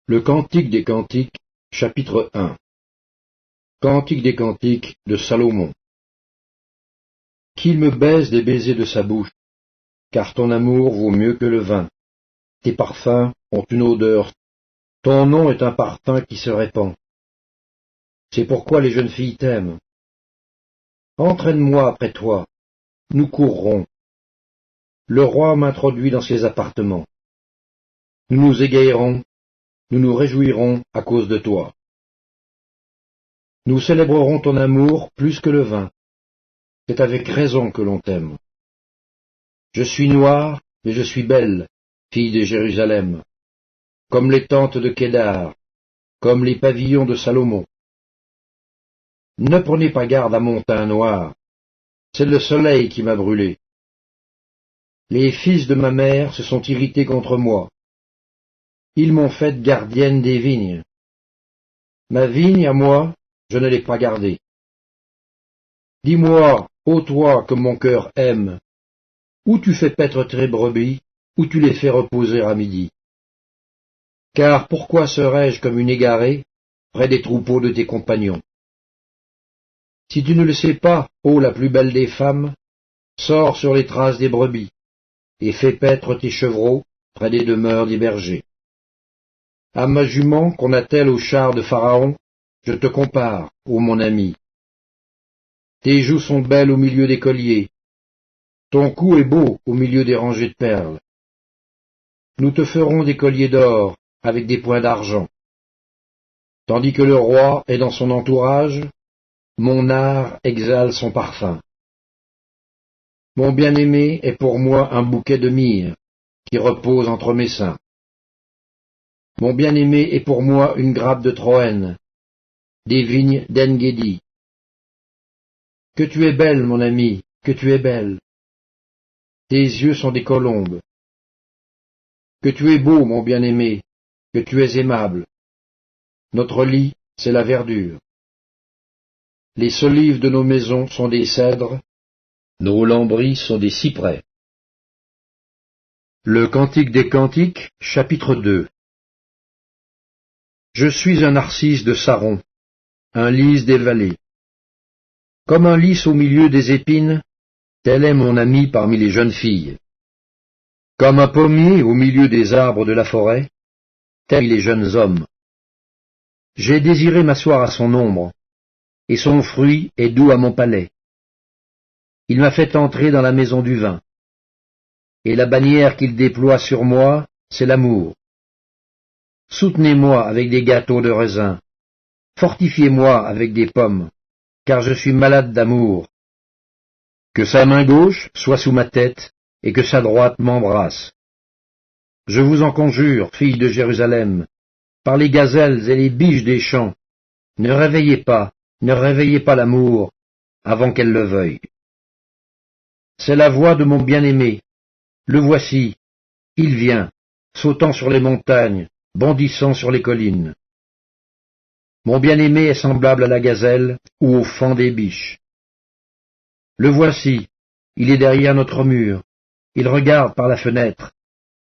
Le Cantique des Cantiques, chapitre 1. Cantique des Cantiques de Salomon. Qu'il me baise des baisers de sa bouche, car ton amour vaut mieux que le vin. Tes parfums ont une odeur, ton nom est un parfum qui se répand. C'est pourquoi les jeunes filles t'aiment. Entraîne-moi après toi, nous courrons. Le roi m'introduit dans ses appartements. Nous nous égayerons, nous nous réjouirons à cause de toi. Nous célébrerons ton amour plus que le vin. C'est avec raison que l'on t'aime. Je suis noire, mais je suis belle, fille de Jérusalem, comme les tentes de Kédar, comme les pavillons de Salomon. Ne prenez pas garde à mon teint noir, c'est le soleil qui m'a brûlé. Les fils de ma mère se sont irrités contre moi. Ils m'ont faite gardienne des vignes. Ma vigne, à moi, je ne l'ai pas gardée. Dis-moi, ô toi que mon cœur aime, où tu fais paître tes brebis, où tu les fais reposer à midi. Car pourquoi serais-je comme une égarée près des troupeaux de tes compagnons? Si tu ne le sais pas, ô la plus belle des femmes, sors sur les traces des brebis, et fais paître tes chevreaux près des demeures des bergers. À ma jument qu'on attelle au char de Pharaon, je te compare, ô mon ami. Tes joues sont belles au milieu des colliers, ton cou est beau au milieu des rangées de perles. Nous te ferons des colliers d'or avec des points d'argent. Tandis que le roi est dans son entourage, mon art exhale son parfum. Mon bien-aimé est pour moi un bouquet de myrrhe qui repose entre mes seins. Mon bien-aimé est pour moi une grappe de Troène, des vignes d'En-Guédi. Que tu es belle, mon ami, que tu es belle. Tes yeux sont des colombes. Que tu es beau, mon bien-aimé, que tu es aimable. Notre lit, c'est la verdure. Les solives de nos maisons sont des cèdres, nos lambris sont des cyprès. Le Cantique des Cantiques, chapitre 2. Je suis un narcisse de Saron, un lys des vallées. Comme un lys au milieu des épines, tel est mon ami parmi les jeunes filles. Comme un pommier au milieu des arbres de la forêt, tels les jeunes hommes. J'ai désiré m'asseoir à son ombre, et son fruit est doux à mon palais. Il m'a fait entrer dans la maison du vin. Et la bannière qu'il déploie sur moi, c'est l'amour. Soutenez-moi avec des gâteaux de raisin. Fortifiez-moi avec des pommes, car je suis malade d'amour. Que sa main gauche soit sous ma tête, et que sa droite m'embrasse. Je vous en conjure, filles de Jérusalem, par les gazelles et les biches des champs, ne réveillez pas l'amour, avant qu'elle le veuille. C'est la voix de mon bien-aimé. Le voici, il vient, sautant sur les montagnes, bondissant sur les collines. Mon bien-aimé est semblable à la gazelle ou au faon des biches. Le voici, il est derrière notre mur, il regarde par la fenêtre,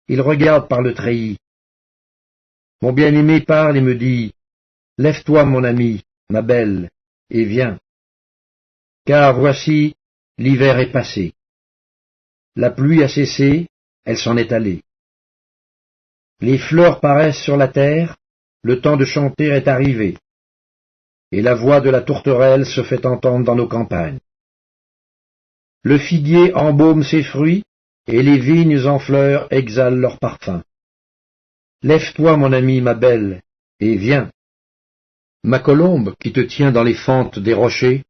il regarde par le treillis. Mon bien-aimé parle et me dit, « Lève-toi, mon ami, ma belle, et viens. » Car voici, l'hiver est passé. La pluie a cessé, elle s'en est allée. Les fleurs paraissent sur la terre, le temps de chanter est arrivé, et la voix de la tourterelle se fait entendre dans nos campagnes. Le figuier embaume ses fruits, et les vignes en fleurs exhalent leur parfum. Lève-toi, mon ami, ma belle, et viens. Ma colombe, qui te tient dans les fentes des rochers,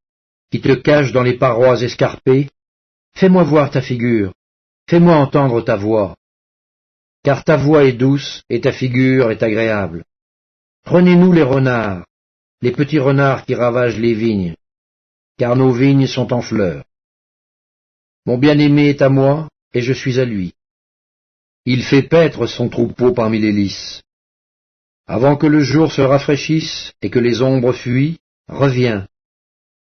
qui te cache dans les parois escarpées, fais-moi voir ta figure, fais-moi entendre ta voix. Car ta voix est douce et ta figure est agréable. Prenez-nous les petits renards qui ravagent les vignes, car nos vignes sont en fleurs. Mon bien-aimé est à moi, et je suis à lui. Il fait paître son troupeau parmi les lys. Avant que le jour se rafraîchisse et que les ombres fuient, reviens.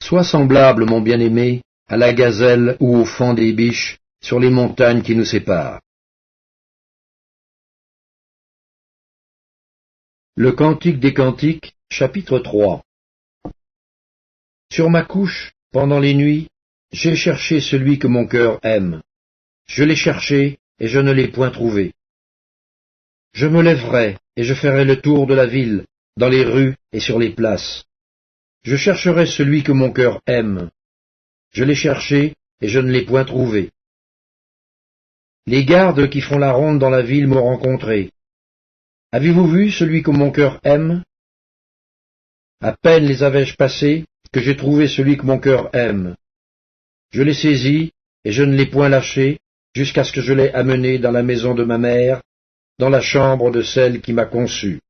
Sois semblable, mon bien-aimé, à la gazelle ou au faon des biches sur les montagnes qui nous séparent. Le Cantique des Cantiques, chapitre 3. Sur ma couche, pendant les nuits, j'ai cherché celui que mon cœur aime. Je l'ai cherché, et je ne l'ai point trouvé. Je me lèverai, et je ferai le tour de la ville, dans les rues et sur les places. Je chercherai celui que mon cœur aime. Je l'ai cherché, et je ne l'ai point trouvé. Les gardes qui font la ronde dans la ville m'ont rencontré. Avez-vous vu celui que mon cœur aime? À peine les avais-je passés, que j'ai trouvé celui que mon cœur aime. Je l'ai saisi, et je ne l'ai point lâché, jusqu'à ce que je l'ai amené dans la maison de ma mère, dans la chambre de celle qui m'a conçu.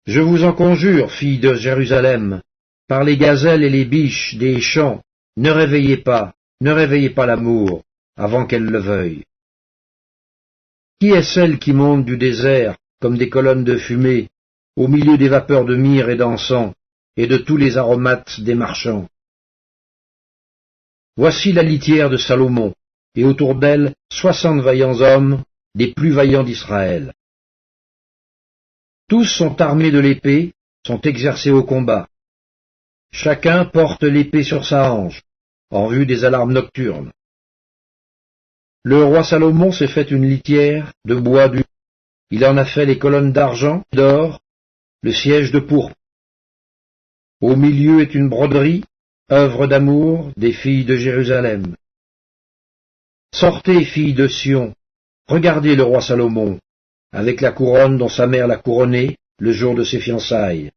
Je vous en conjure, filles de Jérusalem, par les gazelles et les biches des champs, ne réveillez pas l'amour, avant qu'elle le veuille. Qui est celle qui monte du désert, comme des colonnes de fumée, au milieu des vapeurs de myrrhe et d'encens, et de tous les aromates des marchands? Voici la litière de Salomon, et autour d'elle 60 vaillants hommes, des plus vaillants d'Israël. Tous sont armés de l'épée, sont exercés au combat. Chacun porte l'épée sur sa hanche, en vue des alarmes nocturnes. Le roi Salomon s'est fait une litière de bois du. Il en a fait les colonnes d'argent, d'or, le siège de pourpre. Au milieu est une broderie, œuvre d'amour des filles de Jérusalem. Sortez, filles de Sion, regardez le roi Salomon, avec la couronne dont sa mère l'a couronné le jour de ses fiançailles,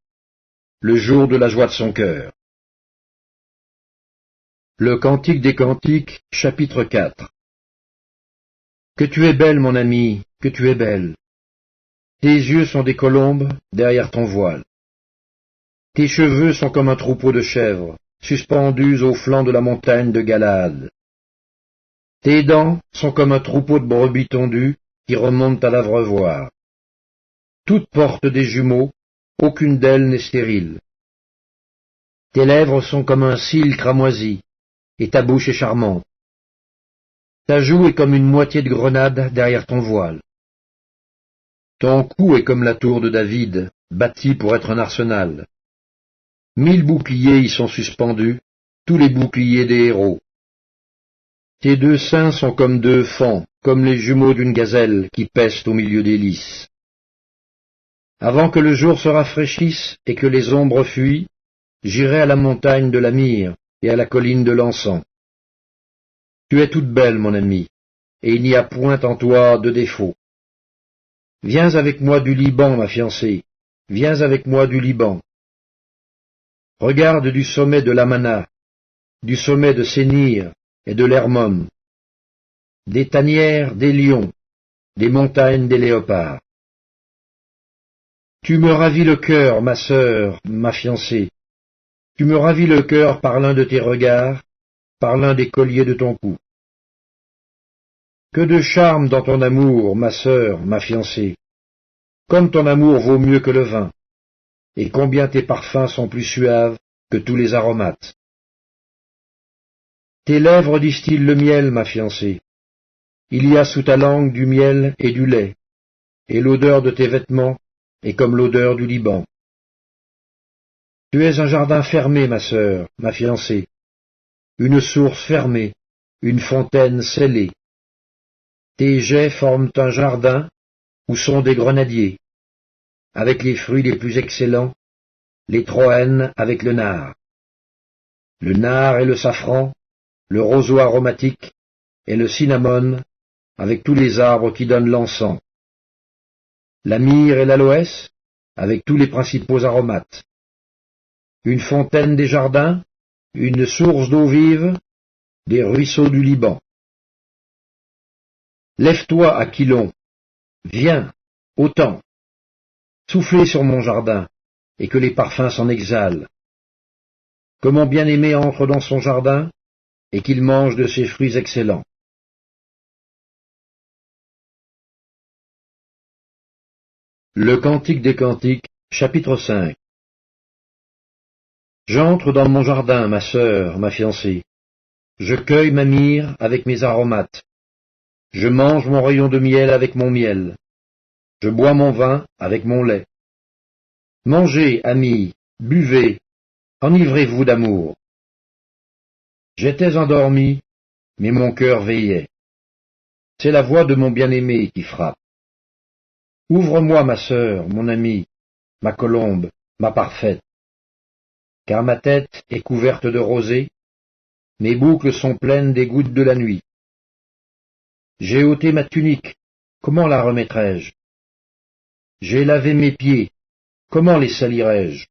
le jour de la joie de son cœur. Le Cantique des Cantiques, chapitre 4. Que tu es belle, mon ami, que tu es belle. Tes yeux sont des colombes derrière ton voile. Tes cheveux sont comme un troupeau de chèvres, suspendus au flanc de la montagne de Galaad. Tes dents sont comme un troupeau de brebis tondues qui remontent à l'abreuvoir. Toutes portent des jumeaux, aucune d'elles n'est stérile. Tes lèvres sont comme un cil cramoisi, et ta bouche est charmante. Ta joue est comme une moitié de grenade derrière ton voile. Ton cou est comme la tour de David, bâtie pour être un arsenal. 1000 boucliers y sont suspendus, tous les boucliers des héros. Tes deux seins sont comme deux faons, comme les jumeaux d'une gazelle qui pèsent au milieu des lys. Avant que le jour se rafraîchisse et que les ombres fuient, j'irai à la montagne de la myrrhe et à la colline de l'encens. Tu es toute belle, mon ami, et il n'y a point en toi de défaut. Viens avec moi du Liban, ma fiancée, viens avec moi du Liban. Regarde du sommet de l'Amana, du sommet de Sénir et de l'Hermon, des tanières des lions, des montagnes des léopards. Tu me ravis le cœur, ma sœur, ma fiancée. Tu me ravis le cœur par l'un de tes regards, par l'un des colliers de ton cou. Que de charme dans ton amour, ma sœur, ma fiancée. Comme ton amour vaut mieux que le vin, et combien tes parfums sont plus suaves que tous les aromates. Tes lèvres distillent le miel, ma fiancée. Il y a sous ta langue du miel et du lait, et l'odeur de tes vêtements est comme l'odeur du Liban. Tu es un jardin fermé, ma sœur, ma fiancée, une source fermée, une fontaine scellée. Tes jets forment un jardin où sont des grenadiers, avec les fruits les plus excellents, les troènes avec le nard et le safran, le roseau aromatique et le cinnamome, avec tous les arbres qui donnent l'encens, la myrrhe et l'aloès, avec tous les principaux aromates, une fontaine des jardins, une source d'eau vive, des ruisseaux du Liban. Lève-toi, Aquilon, viens, autant, soufflez sur mon jardin, et que les parfums s'en exhalent. Que mon bien-aimé entre dans son jardin, et qu'il mange de ses fruits excellents. Le Cantique des Cantiques, chapitre 5. J'entre dans mon jardin, ma sœur, ma fiancée. Je cueille ma myrrhe avec mes aromates. Je mange mon rayon de miel avec mon miel. Je bois mon vin avec mon lait. Mangez, amis, buvez, enivrez-vous d'amour. J'étais endormi, mais mon cœur veillait. C'est la voix de mon bien-aimé qui frappe. Ouvre-moi, ma sœur, mon amie, ma colombe, ma parfaite. Car ma tête est couverte de rosée, mes boucles sont pleines des gouttes de la nuit. J'ai ôté ma tunique, comment la remettrai-je? J'ai lavé mes pieds, comment les salirai-je?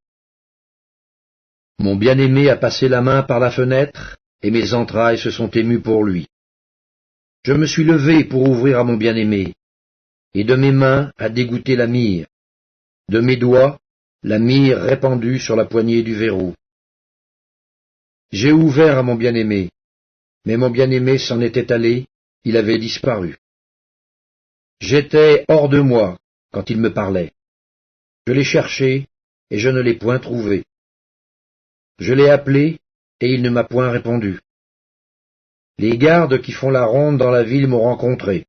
Mon bien-aimé a passé la main par la fenêtre, et mes entrailles se sont émues pour lui. Je me suis levé pour ouvrir à mon bien-aimé, et de mes mains a dégoûté la myrrhe, de mes doigts la myrrhe répandue sur la poignée du verrou. J'ai ouvert à mon bien-aimé, mais mon bien-aimé s'en était allé, il avait disparu. J'étais hors de moi quand il me parlait. Je l'ai cherché, et je ne l'ai point trouvé. Je l'ai appelé, et il ne m'a point répondu. Les gardes qui font la ronde dans la ville m'ont rencontré.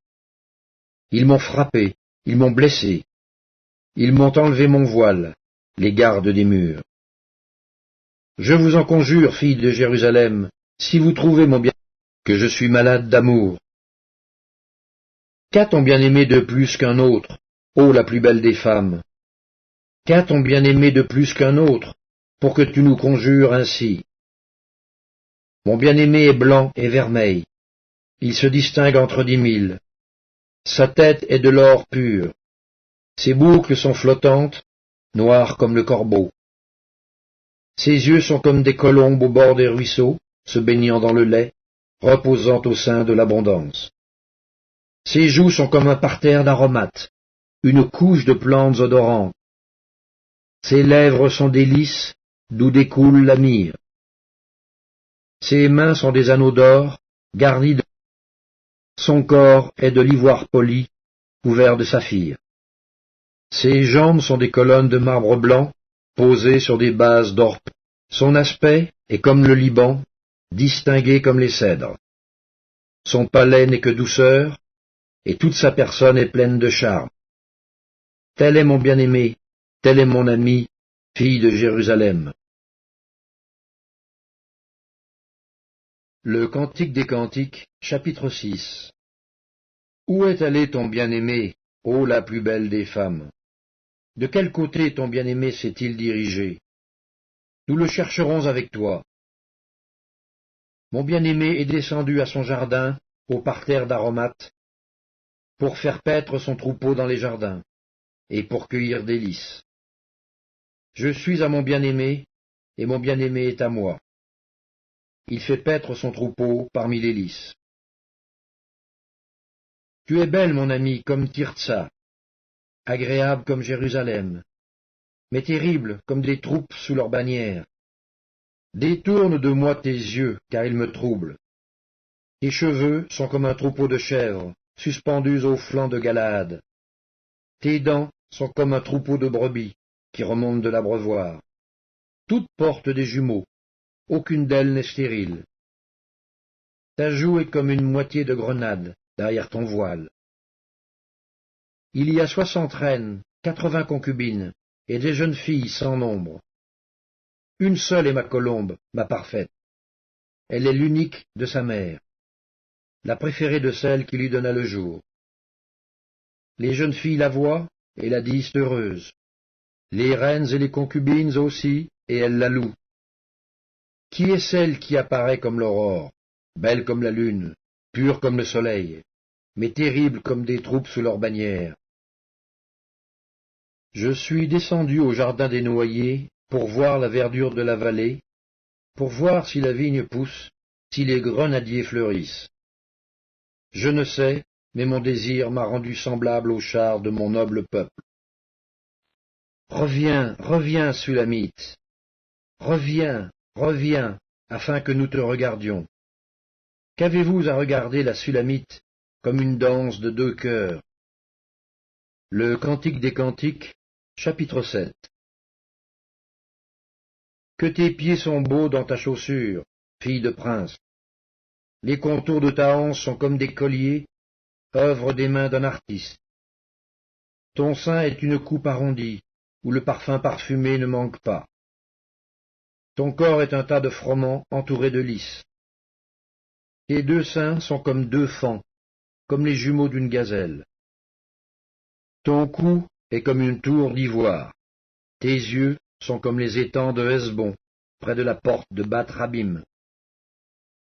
Ils m'ont frappé, ils m'ont blessé. Ils m'ont enlevé mon voile, les gardes des murs. Je vous en conjure, filles de Jérusalem, si vous trouvez mon bien, que je suis malade d'amour. Qu'a ton bien-aimé de plus qu'un autre, ô la plus belle des femmes? Qu'a ton bien-aimé de plus qu'un autre, pour que tu nous conjures ainsi? Mon bien-aimé est blanc et vermeil. Il se distingue entre 10 000. Sa tête est de l'or pur. Ses boucles sont flottantes, noires comme le corbeau. Ses yeux sont comme des colombes au bord des ruisseaux, se baignant dans le lait, reposant au sein de l'abondance. Ses joues sont comme un parterre d'aromates, une couche de plantes odorantes. Ses lèvres sont des lys, d'où découle la myrrhe. Ses mains sont des anneaux d'or, garnis de... Son corps est de l'ivoire poli, couvert de saphir. Ses jambes sont des colonnes de marbre blanc, posées sur des bases d'or. Son aspect est comme le Liban, distingué comme les cèdres. Son palais n'est que douceur, et toute sa personne est pleine de charme. Tel est mon bien-aimé, tel est mon ami, fille de Jérusalem. Le Cantique des Cantiques, chapitre 6. Où est allé ton bien-aimé, ô la plus belle des femmes? De quel côté ton bien-aimé s'est-il dirigé? Nous le chercherons avec toi. Mon bien-aimé est descendu à son jardin, au parterre d'aromates, pour faire paître son troupeau dans les jardins, et pour cueillir des lys. Je suis à mon bien-aimé, et mon bien-aimé est à moi. Il fait paître son troupeau parmi les lys. Tu es belle, mon ami, comme Tirtsa, agréable comme Jérusalem, mais terrible comme des troupes sous leur bannière. Détourne de moi tes yeux, car ils me troublent. Tes cheveux sont comme un troupeau de chèvres, suspendus aux flancs de Galaad. Tes dents sont comme un troupeau de brebis, qui remontent de l'abreuvoir. Toutes portent des jumeaux, aucune d'elles n'est stérile. Ta joue est comme une moitié de grenade derrière ton voile. Il y a 60 reines, 80 concubines, et des jeunes filles sans nombre. Une seule est ma colombe, ma parfaite. Elle est l'unique de sa mère, la préférée de celle qui lui donna le jour. Les jeunes filles la voient et la disent heureuse. Les reines et les concubines aussi, et elles la louent. Qui est celle qui apparaît comme l'aurore, belle comme la lune, pure comme le soleil, mais terrible comme des troupes sous leur bannière? Je suis descendu au jardin des noyers pour voir la verdure de la vallée, pour voir si la vigne pousse, si les grenadiers fleurissent. Je ne sais, mais mon désir m'a rendu semblable aux chars de mon noble peuple. Reviens, reviens, Sulamite. Reviens, reviens, afin que nous te regardions. Qu'avez-vous à regarder la Sulamite comme une danse de 2 chœurs? Le Cantique des Cantiques, chapitre 7. Que tes pieds sont beaux dans ta chaussure, fille de prince. Les contours de ta hanche sont comme des colliers, œuvre des mains d'un artiste. Ton sein est une coupe arrondie, où le parfum parfumé ne manque pas. Ton corps est un tas de froment entouré de lys. Tes deux seins sont comme deux faons, comme les jumeaux d'une gazelle. Ton cou est comme une tour d'ivoire. Tes yeux sont comme les étangs de Hesbon, près de la porte de Bath Rabim.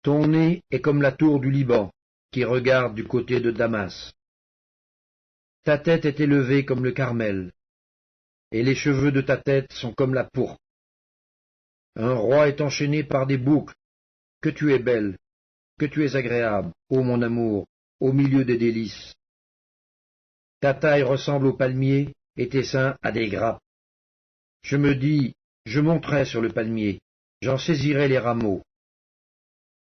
Ton nez est comme la tour du Liban, qui regarde du côté de Damas. Ta tête est élevée comme le Carmel, et les cheveux de ta tête sont comme la pourpre. Un roi est enchaîné par des boucles. Que tu es belle, que tu es agréable, ô mon amour, au milieu des délices. Ta taille ressemble au palmier, et tes seins à des grappes. Je me dis, je monterai sur le palmier, j'en saisirai les rameaux.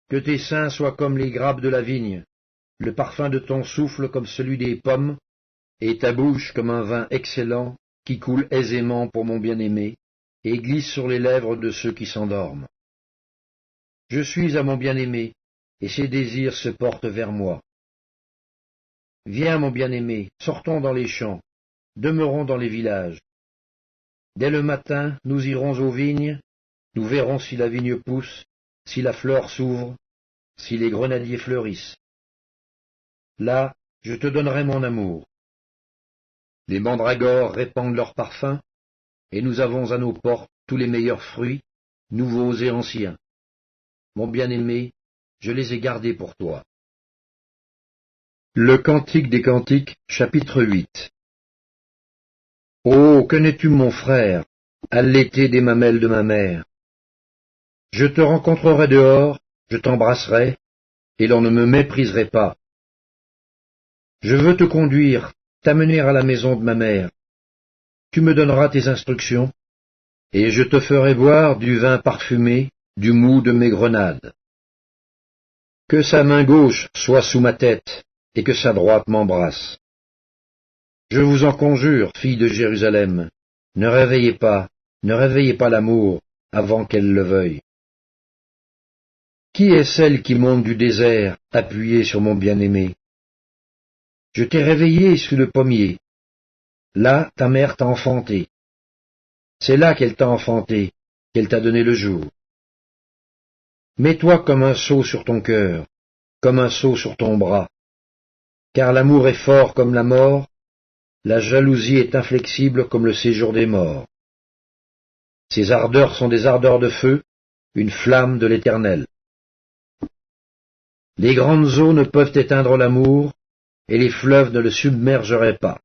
Que tes seins soient comme les grappes de la vigne, le parfum de ton souffle comme celui des pommes, et ta bouche comme un vin excellent qui coule aisément pour mon bien-aimé, et glisse sur les lèvres de ceux qui s'endorment. Je suis à mon bien-aimé, et ses désirs se portent vers moi. Viens, mon bien-aimé, sortons dans les champs, demeurons dans les villages. Dès le matin, nous irons aux vignes, nous verrons si la vigne pousse, si la fleur s'ouvre, si les grenadiers fleurissent. Là, je te donnerai mon amour. Les mandragores répandent leur parfum, et nous avons à nos portes tous les meilleurs fruits, nouveaux et anciens. Mon bien-aimé, je les ai gardés pour toi. Le Cantique des Cantiques, chapitre 8. Oh, que n'es-tu mon frère, allaité des mamelles de ma mère. Je te rencontrerai dehors, je t'embrasserai, et l'on ne me mépriserait pas. Je veux te conduire, t'amener à la maison de ma mère. Tu me donneras tes instructions, et je te ferai boire du vin parfumé, du mou de mes grenades. Que sa main gauche soit sous ma tête, et que sa droite m'embrasse. Je vous en conjure, filles de Jérusalem, ne réveillez pas l'amour avant qu'elle le veuille. Qui est celle qui monte du désert, appuyée sur mon bien-aimé? Je t'ai réveillé sous le pommier. Là, ta mère t'a enfanté. C'est là qu'elle t'a enfanté, qu'elle t'a donné le jour. Mets-toi comme un sceau sur ton cœur, comme un sceau sur ton bras. Car l'amour est fort comme la mort, la jalousie est inflexible comme le séjour des morts. Ses ardeurs sont des ardeurs de feu, une flamme de l'Éternel. Les grandes eaux ne peuvent éteindre l'amour, et les fleuves ne le submergeraient pas.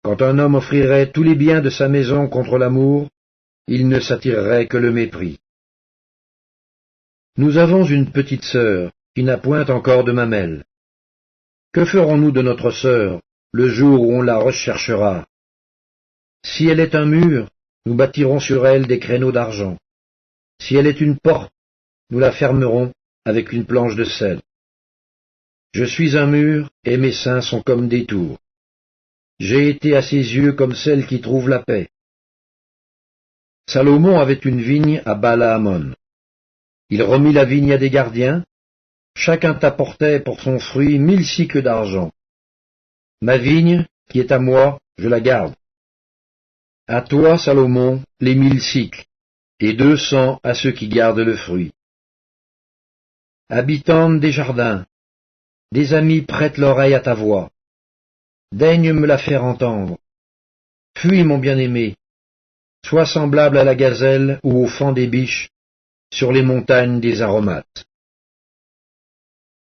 Quand un homme offrirait tous les biens de sa maison contre l'amour, il ne s'attirerait que le mépris. Nous avons une petite sœur, qui n'a point encore de mamelle. Que ferons-nous de notre sœur, le jour où on la recherchera? Si elle est un mur, nous bâtirons sur elle des créneaux d'argent. Si elle est une porte, nous la fermerons avec une planche de cèdre. Je suis un mur, et mes seins sont comme des tours. J'ai été à ses yeux comme celle qui trouve la paix. Salomon avait une vigne à Baal-Hamon. Il remit la vigne à des gardiens. Chacun t'apportait pour son fruit 1000 cycles d'argent. Ma vigne, qui est à moi, je la garde. À toi, Salomon, les 1000 cycles, et 200 à ceux qui gardent le fruit. Habitante des jardins, des amis prêtent l'oreille à ta voix. Daigne me la faire entendre. Fuis, mon bien-aimé, sois semblable à la gazelle ou au faon des biches sur les montagnes des aromates.